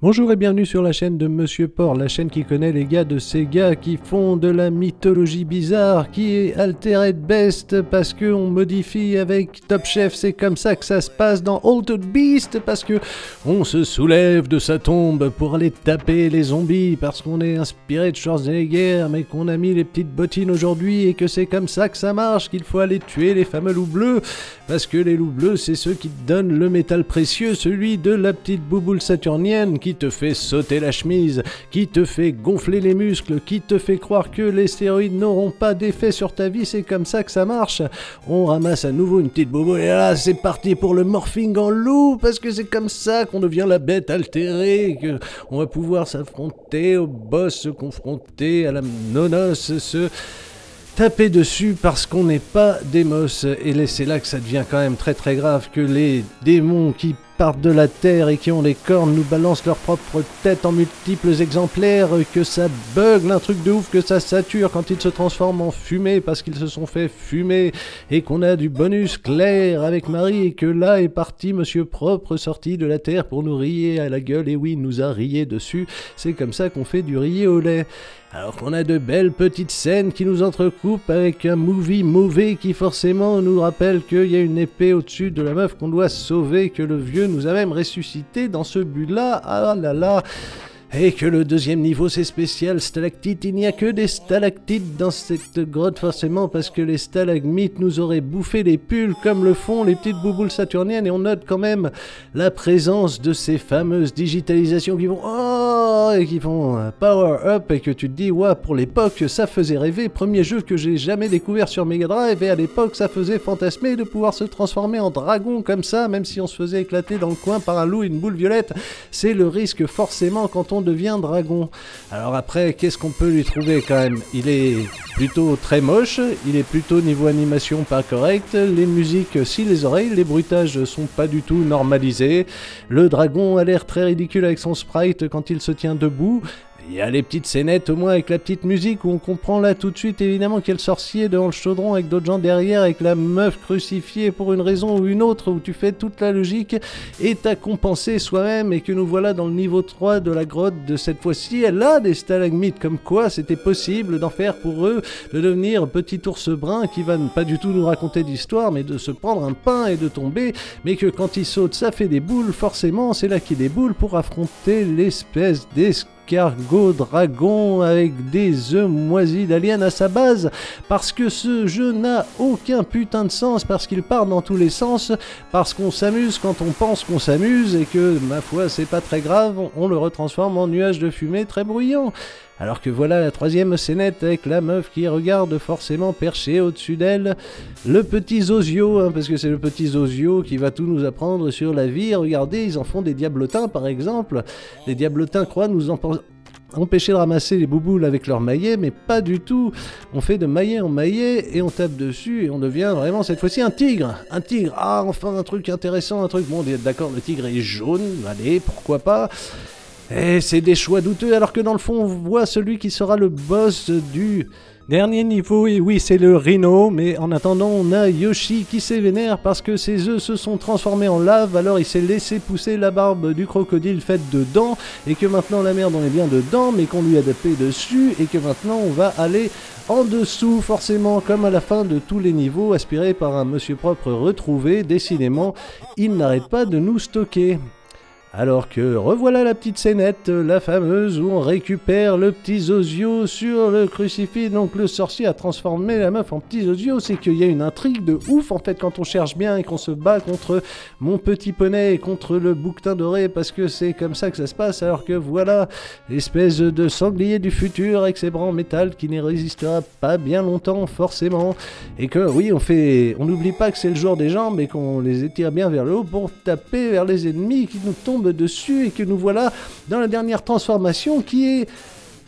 Bonjour et bienvenue sur la chaîne de Monsieur Porc, la chaîne qui connaît les gars de Sega qui font de la mythologie bizarre, qui est Altered Beast parce qu'on modifie avec Top Chef, c'est comme ça que ça se passe dans Altered Beast, parce que on se soulève de sa tombe pour aller taper les zombies, parce qu'on est inspiré de Schwarzenegger, mais qu'on a mis les petites bottines aujourd'hui et que c'est comme ça que ça marche, qu'il faut aller tuer les fameux loups bleus, parce que les loups bleus c'est ceux qui te donnent le métal précieux, celui de la petite bouboule saturnienne qui te fait sauter la chemise, qui te fait gonfler les muscles, qui te fait croire que les stéroïdes n'auront pas d'effet sur ta vie, c'est comme ça que ça marche. On ramasse à nouveau une petite bouboule et là c'est parti pour le morphing en loup, parce que c'est comme ça qu'on devient la bête altérée, qu'on va pouvoir s'affronter au boss, se confronter à la nonos, se taper dessus parce qu'on n'est pas Démos. Et c'est là que ça devient quand même très très grave, que les démons qui partent de la terre et qui ont des cornes nous balancent leur propre tête en multiples exemplaires, que ça bugle un truc de ouf, que ça sature quand ils se transforment en fumée parce qu'ils se sont fait fumer, et qu'on a du bonus clair avec Marie, et que là est parti Monsieur Propre sorti de la terre pour nous riller à la gueule, et oui, il nous a rillé dessus, c'est comme ça qu'on fait du riz au lait. Alors qu'on a de belles petites scènes qui nous entrecoupent avec un movie mauvais qui forcément nous rappelle qu'il y a une épée au-dessus de la meuf qu'on doit sauver, que le vieux nous a même ressuscité dans ce but-là, ah là là. Et que le deuxième niveau c'est spécial, stalactite, il n'y a que des stalactites dans cette grotte forcément, parce que les stalagmites nous auraient bouffé les pulls comme le font les petites bouboules saturniennes, et on note quand même la présence de ces fameuses digitalisations qui vont oh et qui font power up, et que tu te dis ouais, pour l'époque ça faisait rêver, premier jeu que j'ai jamais découvert sur Mega Drive, et à l'époque ça faisait fantasmer de pouvoir se transformer en dragon comme ça, même si on se faisait éclater dans le coin par un loup et une boule violette, c'est le risque forcément quand on devient dragon. Alors après, qu'est-ce qu'on peut lui trouver quand même? Il est plutôt très moche, il est plutôt niveau animation pas correct, les musiques si les oreilles, les bruitages sont pas du tout normalisés, le dragon a l'air très ridicule avec son sprite quand il se tient debout. Il y a les petites scénettes au moins avec la petite musique où on comprend là tout de suite évidemment qu'il y a le sorcier devant le chaudron avec d'autres gens derrière, avec la meuf crucifiée pour une raison ou une autre, où tu fais toute la logique et t'as compensé soi-même, et que nous voilà dans le niveau 3 de la grotte de cette fois-ci. Elle a des stalagmites, comme quoi c'était possible d'en faire pour eux, de devenir petit ours brun qui va pas du tout nous raconter d'histoire, mais de se prendre un pain et de tomber, mais que quand il saute ça fait des boules, forcément c'est là qu'il y a des boules pour affronter l'espèce d'escargot dragon avec des œufs moisis d'aliens à sa base, parce que ce jeu n'a aucun putain de sens, parce qu'il part dans tous les sens, parce qu'on s'amuse quand on pense qu'on s'amuse, et que, ma foi, c'est pas très grave, on le retransforme en nuage de fumée très bruyant. Alors que voilà la troisième scénette avec la meuf qui regarde forcément perché au-dessus d'elle, le petit Zozio, hein, parce que c'est le petit Zozio qui va tout nous apprendre sur la vie. Regardez, ils en font des diablotins par exemple. Les diablotins croient nous empêcher de ramasser les bouboules avec leur maillet, mais pas du tout. On fait de maillet en maillet et on tape dessus et on devient vraiment cette fois-ci un tigre. Un tigre, ah enfin un truc intéressant, un truc, bon d'accord, le tigre est jaune, allez, pourquoi pas. Et c'est des choix douteux, alors que dans le fond on voit celui qui sera le boss du dernier niveau, et oui c'est le Rhino, mais en attendant on a Yoshi qui s'est vénère parce que ses œufs se sont transformés en lave, alors il s'est laissé pousser la barbe du crocodile faite de dents, et que maintenant la merde on est bien dedans, mais qu'on lui a tapé dessus, et que maintenant on va aller en dessous forcément, comme à la fin de tous les niveaux, aspiré par un Monsieur Propre retrouvé. Décidément il n'arrête pas de nous stocker. Alors que revoilà la petite scénette, la fameuse, où on récupère le petit Zozio sur le crucifix. Donc le sorcier a transformé la meuf en petit Zozio. C'est qu'il y a une intrigue de ouf en fait quand on cherche bien et qu'on se bat contre mon petit poney et contre le bouquetin doré, parce que c'est comme ça que ça se passe. Alors que voilà l'espèce de sanglier du futur avec ses bras en métal qui n'y résistera pas bien longtemps forcément. Et que oui, on n'oublie pas que c'est le jour des jambes et qu'on les étire bien vers le haut pour taper vers les ennemis qui nous tombent dessus, et que nous voilà dans la dernière transformation qui est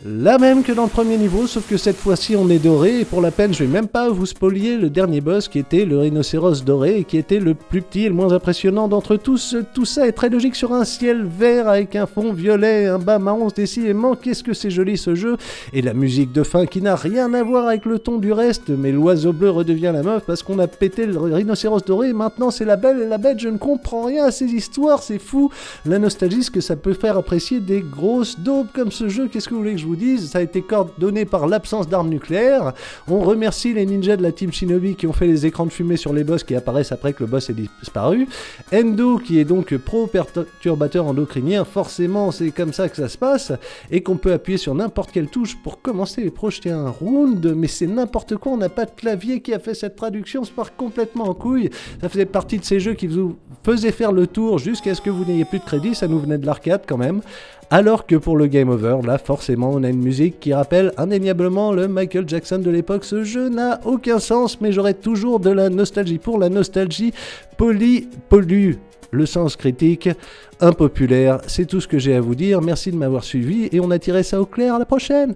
La même que dans le premier niveau, sauf que cette fois-ci on est doré, et pour la peine je vais même pas vous spolier le dernier boss qui était le rhinocéros doré, et qui était le plus petit et le moins impressionnant d'entre tous. Tout ça est très logique sur un ciel vert avec un fond violet, un bas marron, décidément qu'est-ce que c'est joli ce jeu, et la musique de fin qui n'a rien à voir avec le ton du reste, mais l'oiseau bleu redevient la meuf parce qu'on a pété le rhinocéros doré, et maintenant c'est la belle et la bête, je ne comprends rien à ces histoires, c'est fou, la nostalgie, ce que ça peut faire apprécier des grosses daubes comme ce jeu, qu'est-ce que vous voulez que je vous dise, ça a été coordonné par l'absence d'armes nucléaires. On remercie les ninjas de la team Shinobi qui ont fait les écrans de fumée sur les boss qui apparaissent après que le boss ait disparu. Endo qui est donc pro-perturbateur endocrinien, forcément c'est comme ça que ça se passe, et qu'on peut appuyer sur n'importe quelle touche pour commencer et projeter un round, mais c'est n'importe quoi, on n'a pas de clavier qui a fait cette traduction, ça part complètement en couille. Ça faisait partie de ces jeux qui vous faisaient faire le tour jusqu'à ce que vous n'ayez plus de crédit, ça nous venait de l'arcade quand même. Alors que pour le Game Over, là forcément on a une musique qui rappelle indéniablement le Michael Jackson de l'époque. Ce jeu n'a aucun sens, mais j'aurai toujours de la nostalgie pour la nostalgie. Pollue le sens critique, impopulaire, c'est tout ce que j'ai à vous dire. Merci de m'avoir suivi et on a tiré ça au clair, à la prochaine.